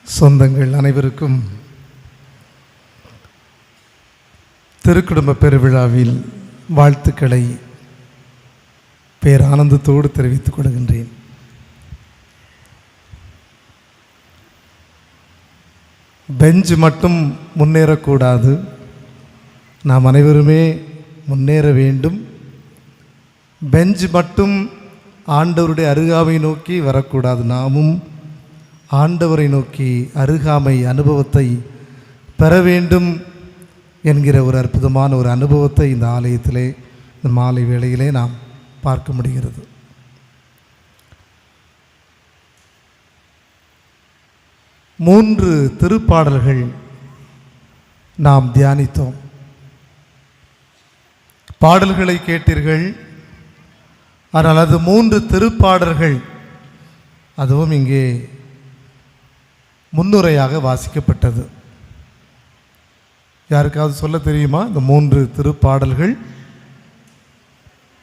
சொந்தங்கள் அனைவருக்கும் திருக்குடும்ப பெருவிழாவில் வாழ்த்துக்களை பேரானந்தத்தோடு தெரிவித்துக் கொள்கின்றேன். பெஞ்ச் மட்டும் முன்னேறக்கூடாது, நாம் அனைவருமே முன்னேற வேண்டும். பெஞ்ச் மட்டும் ஆண்டவருடைய அருகாமை நோக்கி வரக்கூடாது, நாமும் ஆண்டவரை நோக்கி அருகாமை அனுபவத்தை பெற வேண்டும் என்கிற ஒரு அற்புதமான ஒரு அனுபவத்தை இந்த ஆலயத்திலே இந்த மாலை வேளையிலே நாம் பார்க்க முடிகிறது. மூன்று திருப்பாடல்கள் நாம் தியானித்தோம். பாடல்களை கேட்டீர்கள், ஆனால் அது மூன்று திருப்பாடல்கள், அதுவும் இங்கே முன்னுரையாக வாசிக்கப்பட்டது. யாருக்காவது சொல்ல தெரியுமா இந்த மூன்று திருப்பாடல்கள்?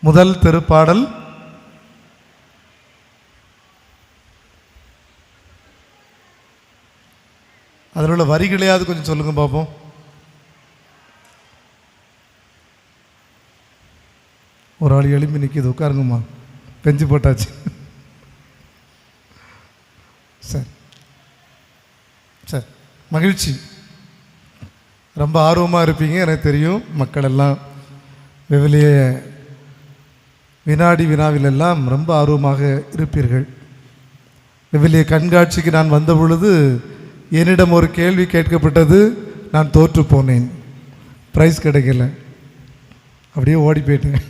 முதல் திருப்பாடல் அதில் உள்ள வரிகளையாவது கொஞ்சம் சொல்லுங்க பார்ப்போம். ஒரு ஆள் எழுப்பி நிற்கிது, உட்காருங்கம்மா, பெஞ்சு போட்டாச்சு. சரி சரி, மகிழ்ச்சி. ரொம்ப ஆர்வமாக இருப்பீங்க, எனக்கு தெரியும். மக்கள் எல்லாம் விவிலிய வினாடி வினாவிலெல்லாம் ரொம்ப ஆர்வமாக இருப்பீர்கள். விவிலிய கண்காட்சிக்கு நான் வந்த பொழுது என்னிடம் ஒரு கேள்வி கேட்கப்பட்டது, நான் தோற்று போனேன், ப்ரைஸ் கிடைக்கல, அப்படியே ஓடி போயிட்டேன்.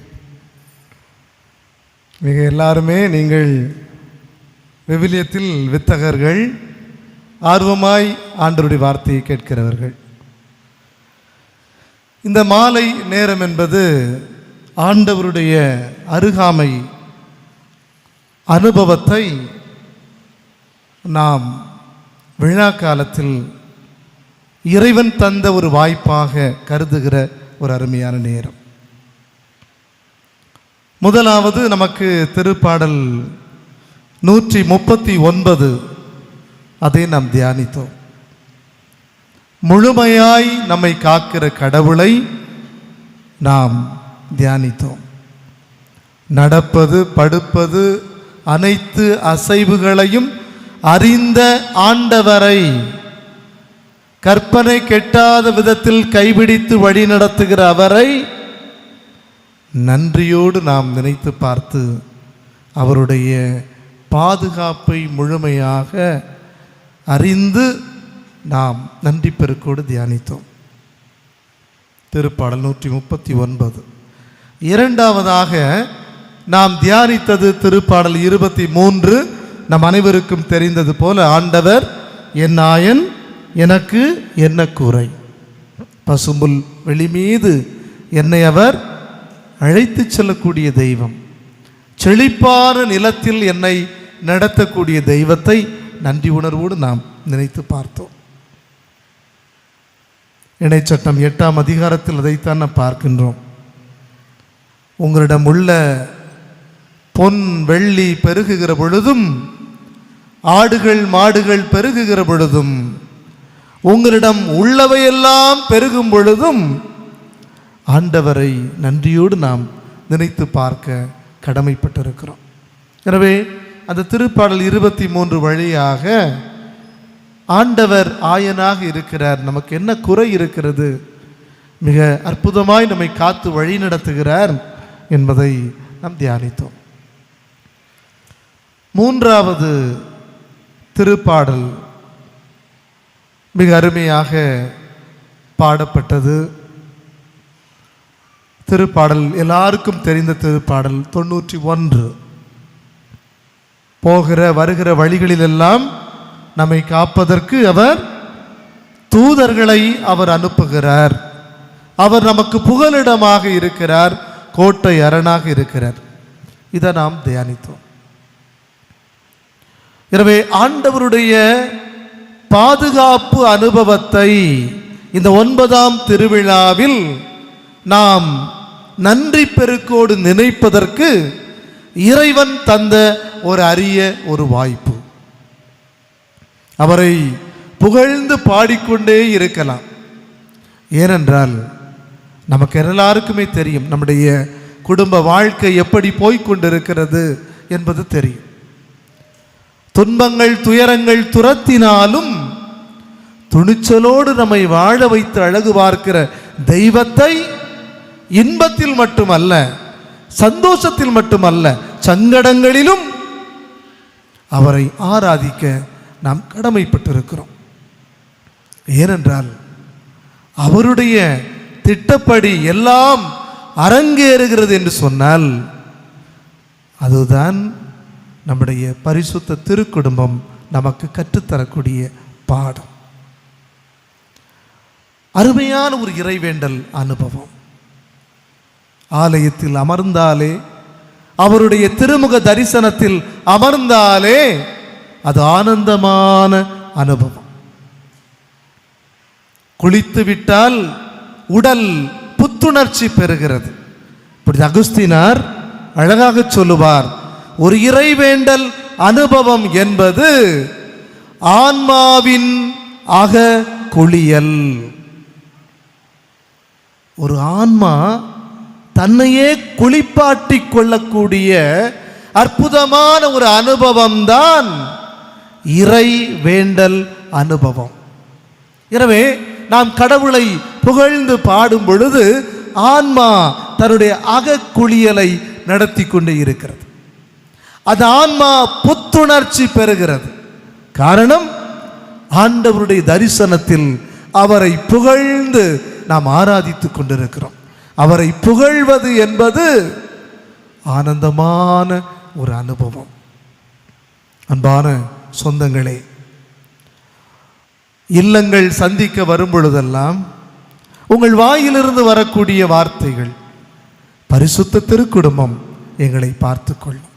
மிக எல்லாருமே நீங்கள் விவிலியத்தில் வித்தகர்கள், ஆர்வமாய் ஆண்டவருடைய வார்த்தையை கேட்கிறவர்கள். இந்த மாலை நேரம் என்பது ஆண்டவருடைய அருகாமை அனுபவத்தை நாம் விழா காலத்தில் இறைவன் தந்த ஒரு வாய்ப்பாக கருதுகிற ஒரு அருமையான நேரம். முதலாவது நமக்கு திருப்பாடல் 139 அதை நாம் தியானித்தோம். முழுமையாய் நம்மை காக்கிற கடவுளை நாம் தியானித்தோம். நடப்பது படுப்பது அனைத்து அசைவுகளையும் அறிந்த ஆண்டவரை, கற்பனை கெட்டாத விதத்தில் கைபிடித்து வழி நடத்துகிற அவரை நன்றியோடு நாம் நினைத்து பார்த்து அவருடைய பாதுகாப்பை முழுமையாக அறிந்து நாம் நன்றி பெருக்கோடு தியானித்தோம். திருப்பாடல் 139. இரண்டாவதாக நாம் தியானித்தது திருப்பாடல் 23. நம் அனைவருக்கும் தெரிந்தது போல, ஆண்டவர் என் நாயன், எனக்கு என்ன குறை? பசும்புல் வெளி மீது என்னை அவர் அழைத்து செல்லக்கூடிய தெய்வம், செழிப்பான நிலத்தில் என்னை நடத்தக்கூடிய தெய்வத்தை நன்றி உணர்வோடு நாம் நினைத்து பார்த்தோம். இணைச்சட்டம் 8ஆம் அதிகாரத்தில் அதைத்தான் நாம் பார்க்கின்றோம். உங்களிடம் உள்ள பொன் வெள்ளி பெருகுகிற பொழுதும், ஆடுகள் மாடுகள் பெருகுகிற பொழுதும், உங்களிடம் உள்ளவையெல்லாம் பெருகும் பொழுதும் ஆண்டவரை நன்றியோடு நாம் நினைத்து பார்க்க கடமைப்பட்டிருக்கிறோம். எனவே அந்த திருப்பாடல் 23 வழியாக ஆண்டவர் ஆயனாக இருக்கிறார், நமக்கு என்ன குறை இருக்கிறது, மிக அற்புதமாய் நம்மை காத்து வழி நடத்துகிறார் என்பதை நாம் தியானித்தோம். மூன்றாவது திருப்பாடல் மிக அருமையாக பாடப்பட்டது. திருப்பாடல் எல்லாருக்கும் தெரிந்த திருப்பாடல் 91. போகிற வருகிற வழிகளிலெல்லாம் நம்மை காப்பதற்கு அவர் தூதர்களை அவர் அனுப்புகிறார். அவர் நமக்கு புகலிடமாக இருக்கிறார், கோட்டை அரணாக இருக்கிறார். இதை நாம் தியானித்தோம். எனவே ஆண்டவருடைய பாதுகாப்பு அனுபவத்தை இந்த 9ஆம் திருவிழாவில் நாம் நன்றி பெருக்கோடு நினைப்பதற்கு இறைவன் தந்த ஒரு அரிய ஒரு வாய்ப்பு. அவரை புகழ்ந்து பாடிக்கொண்டே இருக்கலாம். ஏனென்றால் நமக்கு எல்லாருக்குமே தெரியும் நம்முடைய குடும்ப வாழ்க்கை எப்படி போய்கொண்டிருக்கிறது என்பது தெரியும். துன்பங்கள் துயரங்கள் துரத்தினாலும் துணிச்சலோடு நம்மை வாழ வைத்து அழகு பார்க்கிற தெய்வத்தை இன்பத்தில் மட்டுமல்ல, சந்தோஷத்தில் மட்டுமல்ல, சங்கடங்களிலும் அவரை ஆராதிக்க நாம் கடமைப்பட்டிருக்கிறோம். ஏனென்றால் அவருடைய திட்டப்படி எல்லாம் அரங்கேறுகிறது என்று சொன்னால் அதுதான் நம்முடைய பரிசுத்த திருக்குடும்பம் நமக்கு கற்றுத்தரக்கூடிய பாடம். அருமையான ஒரு இறைவேண்டல் அனுபவம். ஆலயத்தில் அமர்ந்தாலே, அவருடைய திருமுக தரிசனத்தில் அமர்ந்தாலே அது ஆனந்தமான அனுபவம். குளித்து விட்டால் உடல் புத்துணர்ச்சி பெறுகிறது. இப்படி அகுஸ்தினார் அழகாக சொல்லுவார், ஒரு இறைவேண்டல் அனுபவம் என்பது ஆன்மாவின் அக குளியல். ஒரு ஆன்மா தன்னையே குளிப்பாட்டி கொள்ளக்கூடிய அற்புதமான ஒரு அனுபவம் தான் இறை வேண்டல் அனுபவம். எனவே நாம் கடவுளை புகழ்ந்து பாடும் பொழுது ஆன்மா தன்னுடைய அகக்குளியலை நடத்தி கொண்டே இருக்கிறது. அது ஆன்மா புத்துணர்ச்சி பெறுகிறது. காரணம், ஆண்டவருடைய தரிசனத்தில் அவரை புகழ்ந்து நாம் ஆராதித்துக் கொண்டிருக்கிறோம். அவரை புகழ்வது என்பது ஆனந்தமான ஒரு அனுபவம். அன்பான சொந்தங்களே, இல்லங்கள் சந்திக்க வரும் பொழுதெல்லாம் உங்கள் வாயிலிருந்து வரக்கூடிய வார்த்தைகள், பரிசுத்த திருக்குடும்பம் எங்களை பார்த்து கொள்ளும்.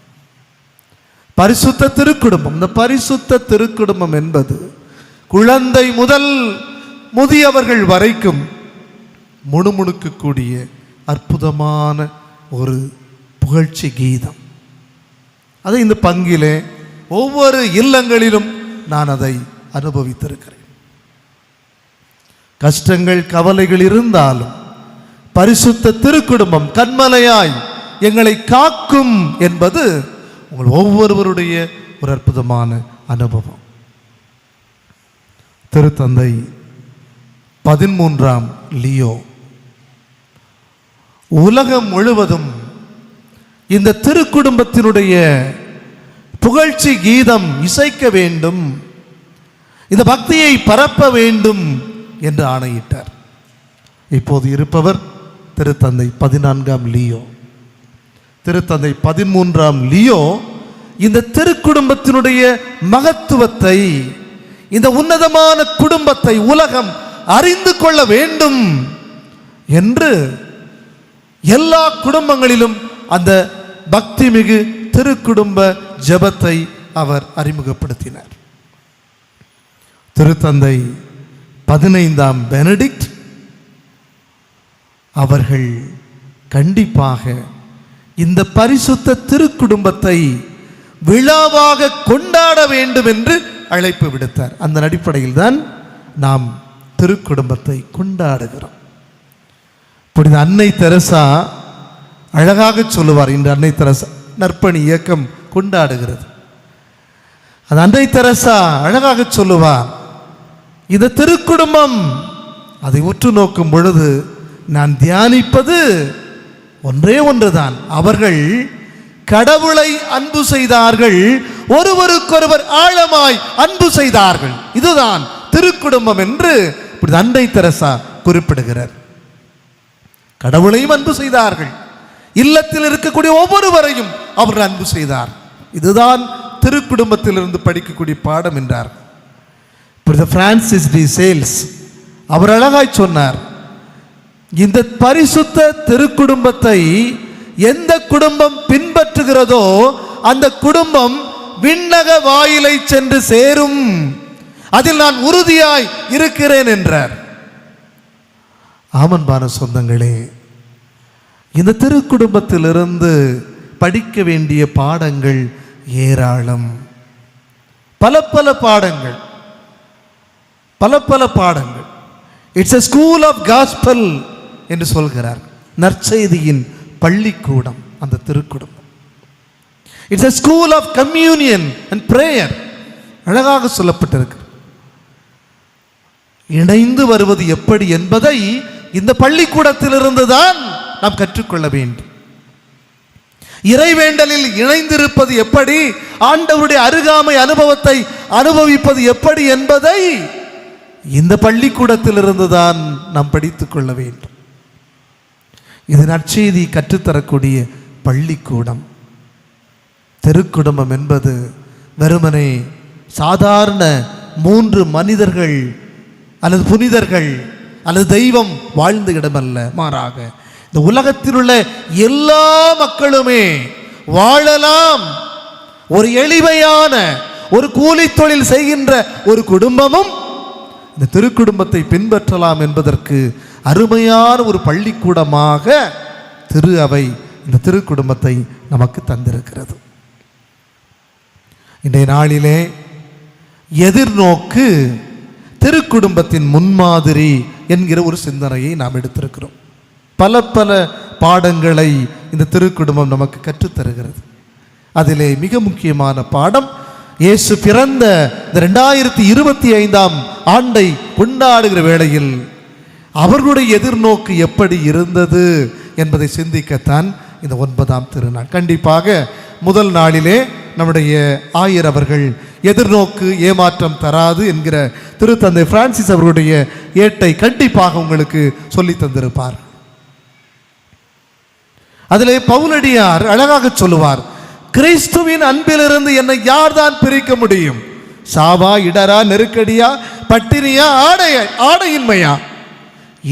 பரிசுத்த திருக்குடும்பம், இந்த பரிசுத்த திருக்குடும்பம் என்பது குழந்தை முதல் முதியவர்கள் வரைக்கும் முணுமுணுக்கக்கூடிய அற்புதமான ஒரு புகழ்ச்சி கீதம். அதை இந்த பங்கிலே ஒவ்வொரு இல்லங்களிலும் நான் அதை அனுபவித்திருக்கிறேன். கஷ்டங்கள் கவலைகள் இருந்தாலும் பரிசுத்த திருக்குடும்பம் கண்மலையாய் எங்களை காக்கும் என்பது உங்கள் ஒவ்வொருவருடைய ஒரு அற்புதமான அனுபவம். திருத்தந்தை 13ஆம் லியோ உலகம் முழுவதும் இந்த திருக்குடும்பத்தினுடைய புகழ்ச்சி கீதம் இசைக்க வேண்டும், இந்த பக்தியை பரப்ப வேண்டும் என்று ஆணையிட்டார். இப்போது இருப்பவர் திருத்தந்தை 14ஆம் லியோ. திருத்தந்தை 13ஆம் லியோ இந்த திருக்குடும்பத்தினுடைய மகத்துவத்தை, இந்த உன்னதமான குடும்பத்தை உலகம் அறிந்து கொள்ள வேண்டும் என்று எல்லா குடும்பங்களிலும் அந்த பக்தி மிகு திருக்குடும்ப ஜெபத்தை அவர் அறிமுகப்படுத்தினார். திருத்தந்தை 15ஆம் பெனடிக்ட் அவர்கள் கண்டிப்பாக இந்த பரிசுத்த திருக்குடும்பத்தை விழாவாக கொண்டாட வேண்டும் என்று அழைப்பு விடுத்தார். அந்த அடிப்படையில் தான் நாம் திருக்குடும்பத்தை கொண்டாடுகிறோம். புனித அன்னை தெரசா அழகாக சொல்லுவார். இன்று அன்னை தெரசா நற்பணி இயக்கம் கொண்டாடுகிறது. அது அன்னை தெரசா அழகாக சொல்லுவார், இந்த திருக்குடும்பம் அதை உற்று நோக்கும் பொழுது நான் தியானிப்பது ஒன்றே ஒன்றுதான். அவர்கள் கடவுளை அன்பு செய்தார்கள், ஒருவருக்கொருவர் ஆழமாய் அன்பு செய்தார்கள். இதுதான் திருக்குடும்பம் என்று அன்னை தெரசா குறிப்பிடுகிறார். கடவுளையும் அன்பு செய்தார்கள், இல்லத்தில் இருக்கக்கூடிய ஒவ்வொருவரையும் அவர்கள் அன்பு செய்தார். இதுதான் திருக்குடும்பத்திலிருந்து படிக்கக்கூடிய பாடம் என்றார். பிரான்சிஸ் டி சேல்ஸ் அவர் அழகாய் சொன்னார், இந்த பரிசுத்த திருக்குடும்பத்தை எந்த குடும்பம் பின்பற்றுகிறதோ அந்த குடும்பம் விண்ணக வாயிலை சென்று சேரும், அதில் நான் உறுதியாய் இருக்கிறேன் என்றார். ஆமன்பான சொந்தங்களே, இந்த திருக்குடும்பத்திலிருந்து படிக்க வேண்டிய பாடங்கள் ஏராளம், பல பல பாடங்கள். பல பல பாடங்கள். It's a school of gospel என்று சொல்கிறார். நற்செய்தியின் பள்ளிக்கூடம் அந்த திருக்குடும்பம். It's a school of communion and prayer. அழகாக சொல்லப்பட்டிருக்கு. இணைந்து வருவது எப்படி என்பதை இந்த பள்ளிக்கூடத்திலிருந்து தான் நாம் கற்றுக்கொள்ள வேண்டும். இறைவேண்டலில் இணைந்திருப்பது எப்படி, ஆண்டவருடைய அருகாமை அனுபவத்தை அனுபவிப்பது எப்படி என்பதை இந்த பள்ளிக்கூடத்திலிருந்து தான் நாம் படித்துக் கொள்ள வேண்டும். இது நற்செய்தி கற்றுத்தரக்கூடிய பள்ளிக்கூடம். திருக்குடும்பம் என்பது வெறுமனே சாதாரண 3 மனிதர்கள் அல்லது புனிதர்கள் அல்லது தெய்வம் வாழ்ந்த இடமல்ல. மாறாக இந்த உலகத்தில் உள்ள எல்லா மக்களுமே வாழலாம். ஒரு எளிமையான ஒரு கூலி தொழில் செய்கின்ற ஒரு குடும்பமும் இந்த திருக்குடும்பத்தை பின்பற்றலாம் என்பதற்கு அருமையான ஒரு பள்ளிக்கூடமாக திரு அவை இந்த திருக்குடும்பத்தை நமக்கு தந்திருக்கிறது. இன்றைய நாளிலே எதிர்நோக்கு திருக்குடும்பத்தின் முன்மாதிரி என்கிற ஒரு சிந்தனையை நாம் எடுத்திருக்கிறோம். பல பல பாடங்களை இந்த திருக்குடும்பம் நமக்கு கற்றுத்தருகிறது. அதிலே மிக முக்கியமான பாடம், இயேசு பிறந்த இந்த 2025ஆம் ஆண்டை கொண்டாடுகிற வேளையில் அவர்களுடைய எதிர்நோக்கு எப்படி இருந்தது என்பதை சிந்திக்கத்தான் இந்த 9ஆம் திருநாள். கண்டிப்பாக முதல் நாளிலே நம்முடைய ஆயர் அவர்கள் எதிர்நோக்கு ஏமாற்றம் தராது என்கிற திருத்தந்தை பிரான்சிஸ் அவருடைய ஏட்டை கண்டிப்பாக உங்களுக்கு சொல்லி தந்திருப்பார். அதிலே பவுலடியார் அழகாக சொல்லுவார், கிறிஸ்துவின் அன்பிலிருந்து என்னை யார்தான் பிரிக்க முடியும்? சாவா, இடரா, நெருக்கடியா, பட்டினியா, ஆடையின்மையா?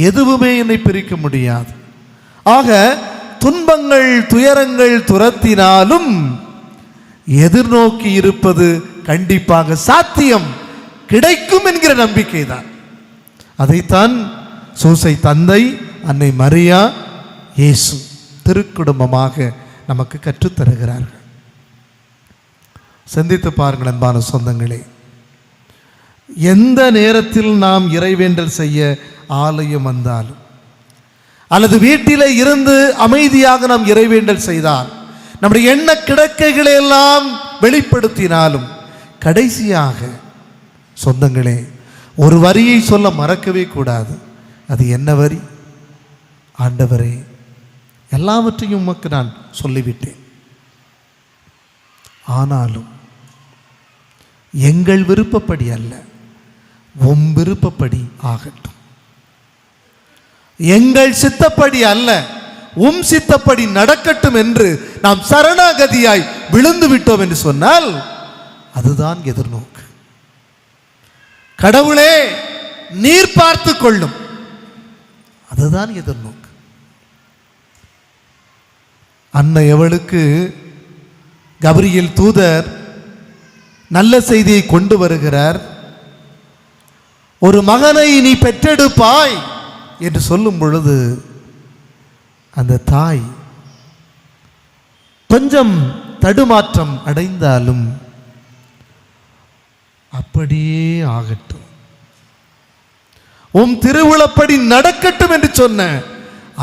எதுவுமே என்னை பிரிக்க முடியாது. ஆக துன்பங்கள் துயரங்கள் துரத்தினாலும் எதிர்நோக்கி இருப்பது கண்டிப்பாக சாத்தியம், கிடைக்கும் என்கிற நம்பிக்கை தான். அதைத்தான் சூசை தந்தை, அன்னை மரியா, இயேசு திருக்குடும்பமாக நமக்கு கற்றுத்தருகிறார்கள். சிந்தித்து பாருங்கள் அன்பான சொந்தங்களே. எந்த நேரத்தில் நாம் இறைவேண்டல் செய்ய ஆலயம் வந்தாலும் அல்லது வீட்டிலே இருந்து அமைதியாக நாம் இறைவேண்டல் செய்தால், நம்முடைய எண்ண கிடக்கைகளை எல்லாம் வெளிப்படுத்தினாலும், கடைசியாக சொந்தங்களே ஒரு வரியை சொல்ல மறக்கவே கூடாது. அது என்ன வரி? ஆண்டவரே, எல்லாவற்றையும் உமக்கு நான் சொல்லிவிட்டேன், ஆனாலும் எங்கள் விருப்பப்படி அல்ல, உம் விருப்பப்படி ஆகட்டும். எங்கள் சித்தப்படி அல்ல, உம் சித்தப்படி நடக்கட்டும் என்று நாம் சரணாகதியாய் விழுந்து விட்டோம் என்று சொன்னால் அதுதான் எதிர்நோக்கு. கடவுளே நீர் பார்த்து கொள்ளும், அதுதான் எதிர்நோக்கு. அன்னை அவளுக்கு கபிரியேல் தூதர் நல்ல செய்தியை கொண்டு வருகிறார். ஒரு மகனை நீ பெற்றெடுப்பாய் என்று சொல்லும் பொழுது அந்த தாய் கொஞ்சம் தடுமாற்றம் அடைந்தாலும் அப்படியே ஆகட்டும், உம் திருவுளப்படி நடக்கட்டும் என்று சொன்ன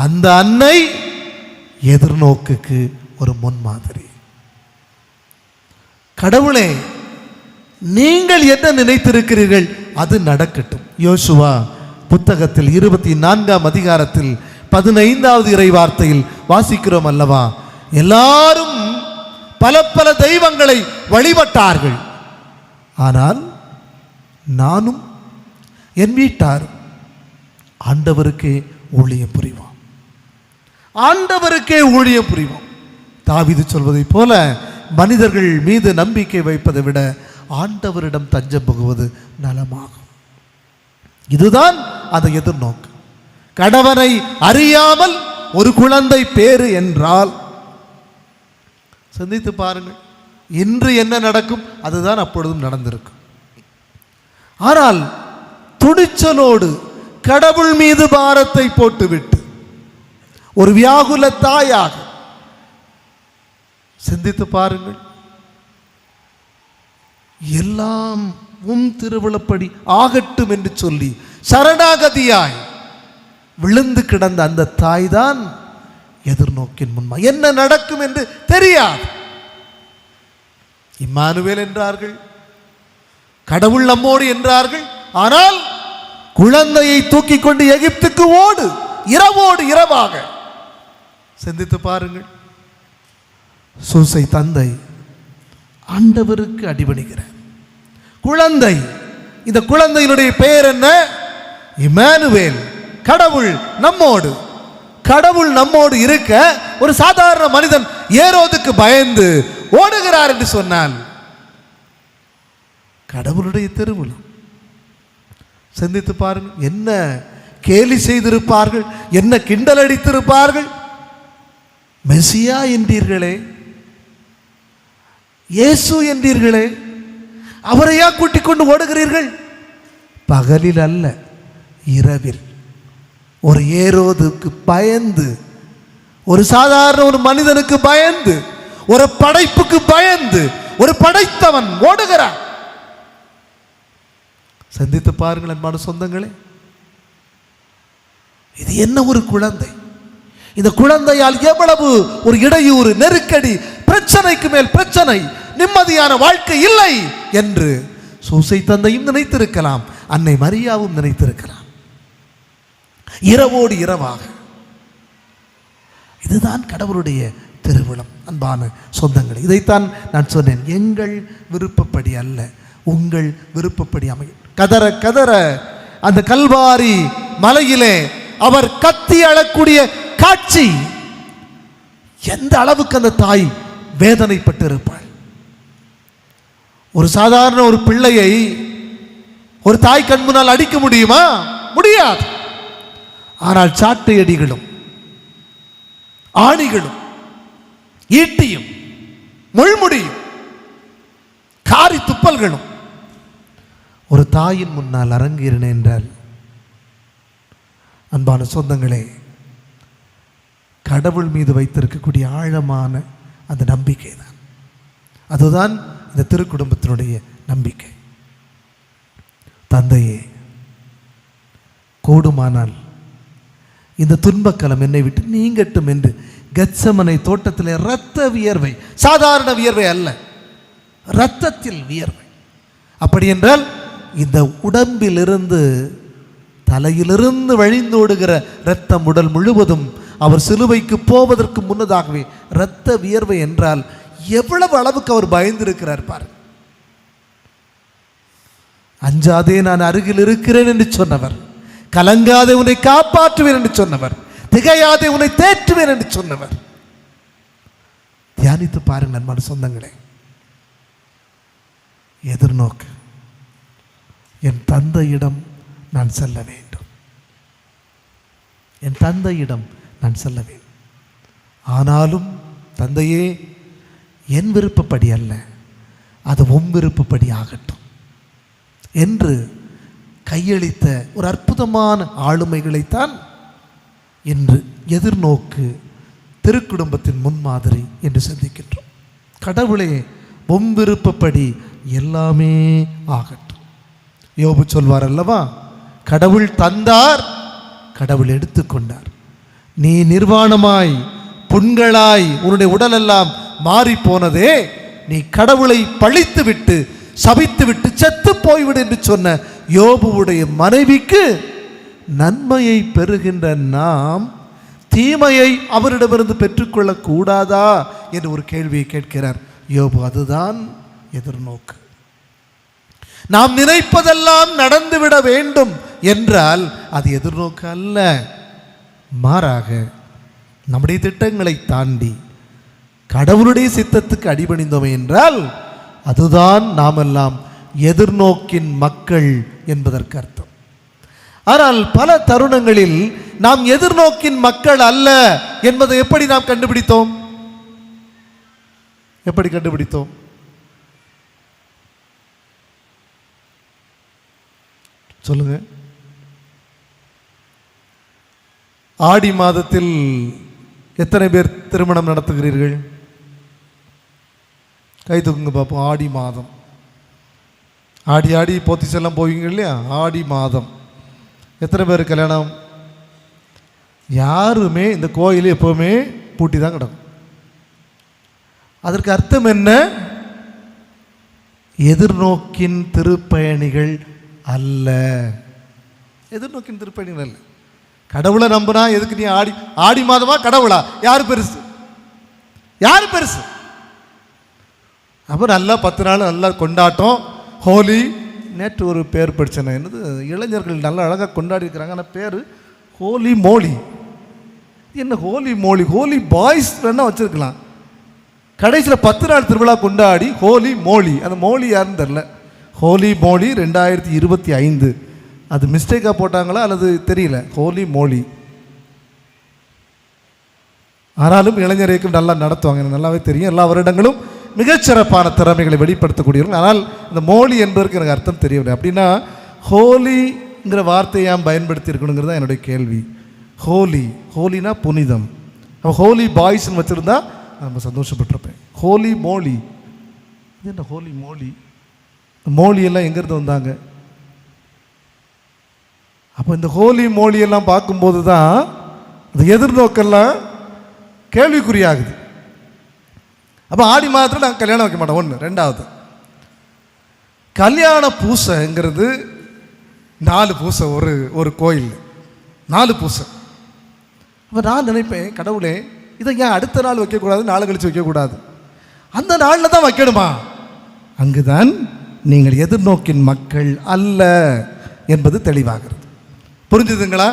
அந்த அன்னை எதிர்நோக்குக்கு ஒரு முன்மாதிரி. கடவுளே நீங்கள் என்ன நினைத்திருக்கிறீர்கள் அது நடக்கட்டும். யோசுவா புத்தகத்தில் 24ஆம் அதிகாரத்தில் 15வது இறை வார்த்தையில் வாசிக்கிறோம் அல்லவா, எல்லாரும் பல பல தெய்வங்களை வழிபட்டார்கள், ஆனால் நானும் என் வீட்டாரும் ஆண்டவருக்கே ஊழியம் புரிவோம், ஆண்டவருக்கே ஊழியம் புரிவோம். தாவீது சொல்வதை போல மனிதர்கள் மீது நம்பிக்கை வைப்பதை விட ஆண்டவரிடம் தஞ்சம் புகுவது நலமாகும். இதுதான் அந்த எதிர்நோக்கு. கணவனை அறியாமல் ஒரு குழந்தை பேறு என்றால் சிந்தித்து பாருங்கள், இன்று என்ன நடக்கும் அதுதான் அப்பொழுதும் நடந்திருக்கும். ஆனால் துணிச்சலோடு கடவுள் மீது பாரத்தை போட்டுவிட்டு ஒரு வியாகுல தாயாக சிந்தித்து பாருங்கள், எல்லாம் உம் திருவிழப்படி ஆகட்டும் என்று சொல்லி சரணாகதியாய் விழுந்து கிடந்த அந்த தாய் தான் எதிர்நோக்கின் முன்மா. என்ன நடக்கும் என்று தெரியாது. இம்மானுவேல் என்றார்கள், கடவுள் நம்மோடு என்றார்கள். ஆனால் குழந்தையை தூக்கி கொண்டு எகிப்துக்கு ஓடு, இரவோடு இரவாக. சிந்தித்து பாருங்கள். சூசை தந்தை ஆண்டவருக்கு அடிபணிகிறார். குழந்தை, இந்த குழந்தையினுடைய பெயர் என்ன? இம்மானுவேல், கடவுள் நம்மோடு. கடவுள் நம்மோடு இருக்க ஒரு சாதாரண மனிதன் ஏரோதுக்கு பயந்து ஓடுகிறார் என்று சொன்னால் கடவுளுடைய திருவிழா. சிந்தித்து பாருங்கள். என்ன கேலி செய்திருப்பார்கள், என்ன கிண்டல் அடித்திருப்பார்கள். மெசியா என்றீர்களே, இயேசு என்றீர்களே, அவரையா கூட்டிக் கொண்டு ஓடுகிறீர்கள்? பகலில் அல்ல, இரவில். ஒரு ஏரோதுக்கு பயந்து, ஒரு சாதாரண ஒரு மனிதனுக்கு பயந்து, ஒரு படைப்புக்கு பயந்து ஒரு படைத்தவன் ஓடுகிறான். சிந்தித்து பாருங்கள் அன்பான சொந்தங்களே. இது என்ன ஒரு குழந்தை! இந்த குழந்தையால் எவ்வளவு ஒரு இடையூறு, நெருக்கடி, பிரச்சனைக்கு மேல் பிரச்சனை, நிம்மதியான வாழ்க்கை இல்லை என்று சூசை தந்தையும் நினைத்திருக்கலாம், அன்னை மரியாவும் நினைத்திருக்கலாம். இரவோடு இரவாக. இதுதான் கடவுளுடைய திருவிழம். அன்பான சொந்தங்கள், இதைத்தான் நான் சொன்னேன். எங்கள் விருப்பப்படி அல்ல, உங்கள் விருப்பப்படி அமையும். கதற கதற அந்த கல்வாரி மலையிலே அவர் கத்தி அழக்கூடிய காட்சி, எந்த அளவுக்கு அந்த தாய் வேதனைப்பட்டு இருப்பாள். ஒரு சாதாரண ஒரு பிள்ளையை ஒரு தாய் கண் முன்னால் அடிக்க முடியுமா? முடியாது. ஆனால் சாட்டை அடிகளும் ஆணிகளும் ஈட்டியும் முள்முடியும் காரி துப்பல்களும் ஒரு தாயின் முன்னால் அரங்கேறின என்றால், அன்பான சொந்தங்களே, கடவுள் மீது வைத்திருக்கக்கூடிய ஆழமான அந்த நம்பிக்கை தான், அதுதான் இந்த திருக்குடும்பத்தினுடைய நம்பிக்கை. தந்தையே, கூடுமானால் இந்த துன்பக்கலம் என்னை விட்டு நீங்கட்டும் என்று கெத்சமனை தோட்டத்தில் இரத்த வியர்வை, சாதாரண வியர்வை அல்ல, இரத்தத்தில் வியர்வை. அப்படி என்றால் இந்த உடம்பிலிருந்து, தலையிலிருந்து வழிந்தோடுகிற இரத்தம் உடல் முழுவதும் அவர் சிலுவைக்கு போவதற்கு முன்னதாகவே இரத்த வியர்வை என்றால் எவ்வளவு அளவுக்கு அவர் பயந்திருக்கிறார் பாரு. அஞ்சாதே, நான் அருகில் இருக்கிறேன் என்று சொன்னவர், கலங்காதே உன்னை காப்பாற்றுவேன் என்று சொன்னவர், திகையாதே உன்னை தேற்றுவேன் என்று சொன்னவர். தியானித்து பாருங்கள் அன்பான சொந்தங்களே. எதிர்நோக்கு, என் தந்தையிடம் நான் செல்ல வேண்டும், என் தந்தையிடம் நான் செல்ல வேண்டும். ஆனாலும் தந்தையே, என் விருப்பப்படி அல்ல, அது உன் விருப்பப்படி ஆகட்டும் என்று கையளித்த ஒரு அற்புதமான ஆளுமைகளைத்தான் இன்று எதிர்நோக்கு திருக்குடும்பத்தின் முன்மாதிரி என்று சிந்திக்கின்றோம். கடவுளே, உன் விருப்பப்படி எல்லாமே ஆகட்டும். யோபு சொல்வார் அல்லவா, கடவுள் தந்தார், கடவுள் எடுத்துக்கொண்டார். நீ நிர்வாணமாய் புண்களாய் உன்னுடைய உடலெல்லாம் மாறி போனதே, நீ கடவுளை பழித்து விட்டு சபித்து விட்டு செத்து போய்விடு என்று சொன்ன யோபுவுடைய மனைவிக்கு நன்மையை பெறுகின்ற நாம் தீமையை அவரிடமிருந்து பெற்றுக்கொள்ள கூடாதா என்று ஒரு கேள்வியை கேட்கிறார் யோபு. அதுதான் எதிர்நோக்கு. நாம் நினைப்பதெல்லாம் நடந்துவிட வேண்டும் என்றால் அது எதிர்நோக்கு அல்ல. மாறாக நம்முடைய திட்டங்களை தாண்டி கடவுளுடைய சித்தத்துக்கு அடிபணிந்தோமே என்றால் அதுதான் நாமெல்லாம் எதிர்நோக்கின் மக்கள் என்பதற்கு அர்த்தம். ஆனால் பல தருணங்களில் நாம் எதிர்நோக்கின் மக்கள் அல்ல என்பதை எப்படி நாம் கண்டுபிடித்தோம்? எப்படி கண்டுபிடித்தோம்? சொல்லுங்க. ஆடி மாதத்தில் எத்தனை பேர் திருமணம் நடத்துகிறீர்கள்? கை தூக்குங்க பார்ப்போம். ஆடி மாதம் ஆடி ஆடி போத்திஸ் எல்லாம் போவீங்க இல்லையா? ஆடி மாதம் எத்தனை பேர் கல்யாணம்? யாருமே இந்த கோயில் எப்போவுமே பூட்டி தான் கிடக்கும். அதற்கு அர்த்தம் என்ன? எதிர்நோக்கின் திருப்பயணிகள் அல்ல. எதிர்நோக்கின் திருப்பயணிகள் அல்ல. கடவுளை நம்பினா எதுக்கு நீ ஆடி மாதமா கடவுளா? யார் பெருசு? யார் பெருசு? அப்போ நல்லா 10 நாள் நல்லா கொண்டாட்டம், ஹோலி. நேற்று ஒரு பேர் படித்தேன், என்னது இளைஞர்கள் நல்லா அழகாக கொண்டாடி இருக்கிறாங்க. ஆனால் பேர் ஹோலி மோலி. என்ன ஹோலி மோலி? ஹோலி பாய்ஸ் வேணா வச்சுருக்கலாம். கடைசியில் 10 நாள் திருவிழா கொண்டாடி ஹோலி மோலி. அந்த மோலி யாருன்னு தெரில. ஹோலி மோலி 2025. அது மிஸ்டேக்காக போட்டாங்களா அல்லது தெரியல. ஹோலி மோலி. ஆனாலும் இளைஞர் இயக்கம் நல்லா நடத்துவாங்க, எனக்கு நல்லாவே தெரியும். எல்லா வருடங்களும் மிகச்சிறப்பான திறமைகளை வெளிப்படுத்தக்கூடியவர்கள். ஆனால் இந்த மோலி என்பதற்கு எனக்கு அர்த்தம் தெரியவில்லை. அப்படின்னா ஹோலிங்கிற வார்த்தையை ஏன் பயன்படுத்தி இருக்கணுங்கிறது தான் என்னுடைய கேள்வி. ஹோலி, ஹோலினா புனிதம். அப்போ ஹோலி பாய்ஸ்ன்னு வச்சுருந்தா நம்ம சந்தோஷப்பட்டிருப்பேன். ஹோலி மோலி, இது என்ன ஹோலி மோலி? மோலியெல்லாம் எங்கேருந்து வந்தாங்க? அப்போ இந்த ஹோலி மோலியெல்லாம் பார்க்கும்போது தான் இந்த எதிர்நோக்கெல்லாம் கேள்விக்குறியாகுது. அப்போ ஆடி மாதத்தில் நாங்கள் கல்யாணம் வைக்க மாட்டோம். ஒன்று. ரெண்டாவது, கல்யாண பூசைங்கிறது 4 பூசை ஒரு கோயில், 4 பூசை. அப்போ நான் நினைப்பேன், கடவுளே இதை ஏன் அடுத்த நாள் வைக்கக்கூடாது, நாள் கழித்து வைக்கக்கூடாது, அந்த நாளில் தான் வைக்கணுமா? அங்குதான் நீங்கள் எதிர்நோக்கின் மக்கள் அல்ல என்பது தெளிவாகிறது. புரிஞ்சுதுங்களா?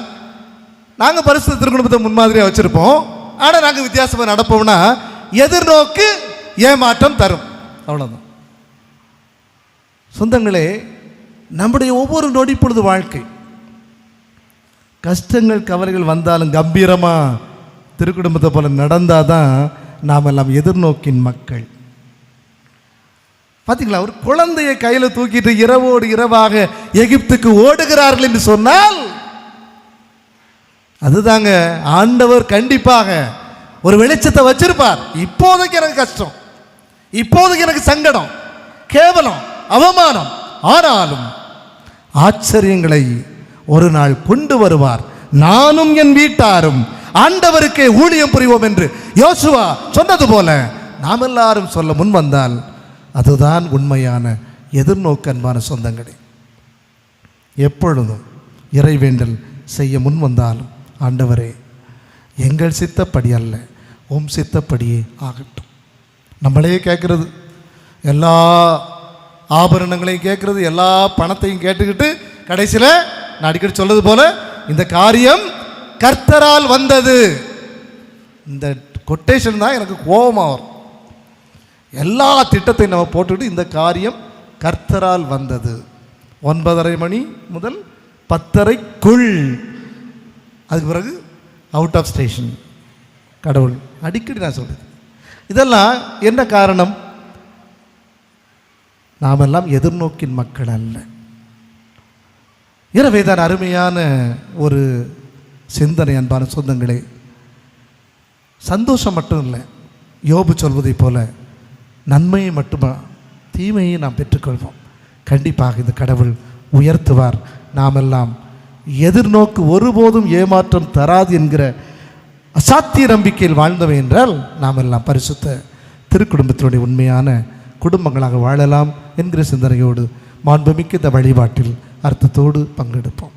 நாங்கள் பரிசுத்த திருக்குடும்பத்தை முன்மாதிரியாக வச்சுருப்போம். ஆனால் நாங்கள் வித்தியாசமாக நடப்போம்னா எதிர்நோக்கு ஏமாற்றம் தரும். அவ்வளோதான். சொந்தங்களே, நம்முடைய ஒவ்வொரு நொடி பொழுது வாழ்க்கை கஷ்டங்கள் கவலைகள் வந்தாலும் கம்பீரமாக திருக்குடும்பத்தை போல நடந்தால் தான் நாம் எல்லாம் எதிர்நோக்கின் மக்கள். பார்த்தீங்களா? ஒரு குழந்தையை கையில் தூக்கிட்டு இரவோடு இரவாக எகிப்துக்கு ஓடுகிறார்கள் என்று சொன்னால் அதுதாங்க ஆண்டவர் கண்டிப்பாக ஒரு வெளிச்சத்தை வச்சிருப்பார். இப்போதைக்கு எனக்கு கஷ்டம், இப்போதைக்கு எனக்கு சங்கடம், கேவலம், அவமானம், ஆனாலும் ஆச்சரியங்களை ஒரு நாள் கொண்டு வருவார். நானும் என் வீட்டாரும் ஆண்டவருக்கே ஊழியம் புரிவோம் என்று யோசுவா சொன்னது போல நாம் எல்லாரும் சொல்ல முன் வந்தால் அதுதான் உண்மையான எதிர்நோக்கு. அன்பான சொந்தங்களே, எப்பொழுதும் இறைவேண்டல் செய்ய முன் வந்தாலும், ஆண்டவரே எங்கள் சித்தப்படி அல்ல உம் சித்தப்படியே ஆகட்டும். நம்மளே கேட்குறது, எல்லா ஆபரணங்களையும் கேட்குறது, எல்லா பணத்தையும் கேட்டுக்கிட்டு கடைசியில் நான் அடிக்கடி சொல்வது போல இந்த காரியம் கர்த்தரால் வந்தது. இந்த கொட்டேஷன் தான் எனக்கு கோபமாக வரும். எல்லா திட்டத்தையும் நம்ம போட்டுக்கிட்டு இந்த காரியம் கர்த்தரால் வந்தது. 9:30 மணி முதல் 10:30க்குள், அதுக்கு பிறகு அவுட் ஆஃப் ஸ்டேஷன். கடவுள் அடிக்கடி நான் சொல்கிறது. இதெல்லாம் என்ன காரணம்? நாம் எல்லாம் எதிர்நோக்கின் மக்கள் அல்ல. எனவே தான் அருமையான ஒரு சிந்தனை. அன்பான சொந்தங்களே, சந்தோஷம் மட்டும் இல்லை, யோபு சொல்வதை போல நன்மையை மட்டுமா தீமையை நாம் பெற்றுக்கொள்வோம். கண்டிப்பாக இந்த கடவுள் உயர்த்துவார். நாமெல்லாம் எதிர்நோக்கு ஒருபோதும் ஏமாற்றம் தராது என்கிற அசாத்திய நம்பிக்கையில் வாழ்ந்தவை என்றால் நாம் எல்லாம் பரிசுத்த திருக்குடும்பத்தினுடைய உண்மையான குடும்பங்களாக வாழலாம் என்கிற சிந்தனையோடு மாண்புமிக்க இந்த வழிபாட்டில் அர்த்தத்தோடு பங்கெடுப்போம்.